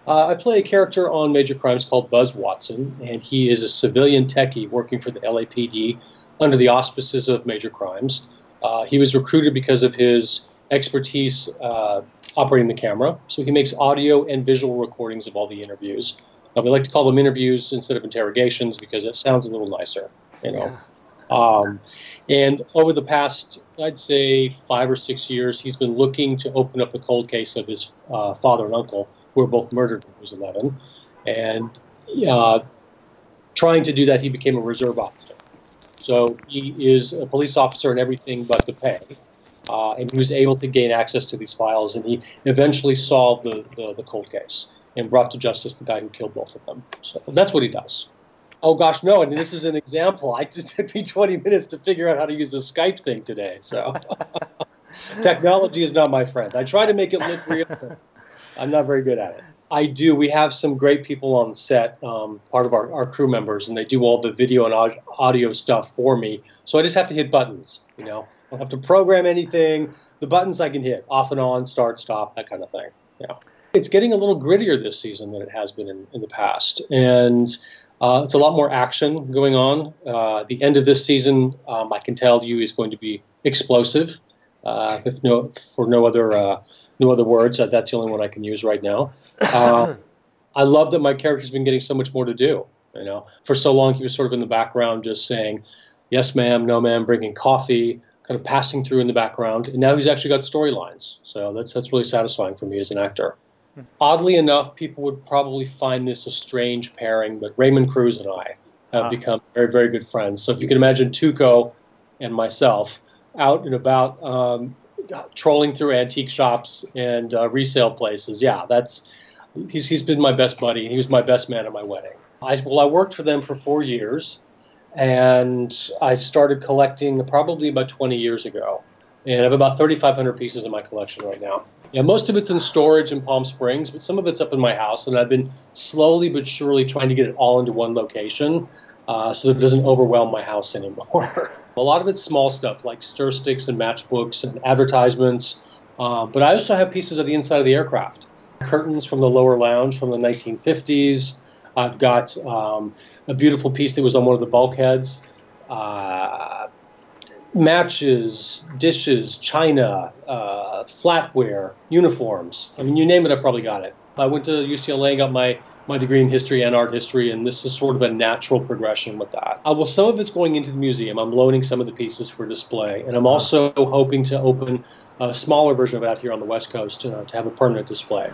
I play a character on Major Crimes called Buzz Watson, and he is a civilian techie working for the LAPD under the auspices of Major Crimes. He was recruited because of his expertise operating the camera, so he makes audio and visual recordings of all the interviews. We like to call them interviews instead of interrogations because it sounds a little nicer, you know. And over the past, I'd say, 5 or 6 years, he's been looking to open up the cold case of his father and uncle, who were both murdered when he was 11. And trying to do that, he became a reserve officer. So he is a police officer in everything but the pay. And he was able to gain access to these files, and he eventually solved the cold case and brought to justice the guy who killed both of them. So that's what he does. Oh, gosh, no, and this is an example. It took me 20 minutes to figure out how to use the Skype thing today. So technology is not my friend. I try to make it look real, but I'm not very good at it. I do. We have some great people on set, part of our crew members, and they do all the video and audio stuff for me. So I just have to hit buttons, you know. I don't have to program anything. The buttons I can hit, off and on, start, stop, that kind of thing. Yeah. It's getting a little grittier this season than it has been in the past. And it's a lot more action going on. The end of this season, I can tell you, is going to be explosive. For no other words. That's the only one I can use right now. I love that my character's been getting so much more to do. You know, for so long he was sort of in the background, just saying, "Yes, ma'am," "No, ma'am," bringing coffee, kind of passing through in the background. And now he's actually got storylines. So that's really satisfying for me as an actor. Oddly enough, people would probably find this a strange pairing, but Raymond Cruz and I have become very, very good friends. So if you can imagine Tuco and myself out and about trolling through antique shops and resale places, yeah, he's been my best buddy. He was my best man at my wedding. I worked for them for 4 years, and I started collecting probably about 20 years ago. And I have about 3,500 pieces in my collection right now. Yeah, most of it's in storage in Palm Springs, but some of it's up in my house, and I've been slowly but surely trying to get it all into one location so that it doesn't overwhelm my house anymore. A lot of it's small stuff like stir sticks and matchbooks and advertisements, but I also have pieces of the inside of the aircraft. Curtains from the lower lounge from the 1950s. I've got a beautiful piece that was on one of the bulkheads. Matches, dishes, china, flatware, uniforms. I mean, you name it, I probably got it. I went to UCLA and got my degree in history and art history, and this is sort of a natural progression with that. Well, some of it's going into the museum. I'm loaning some of the pieces for display, and I'm also hoping to open a smaller version of that here on the West Coast to have a permanent display.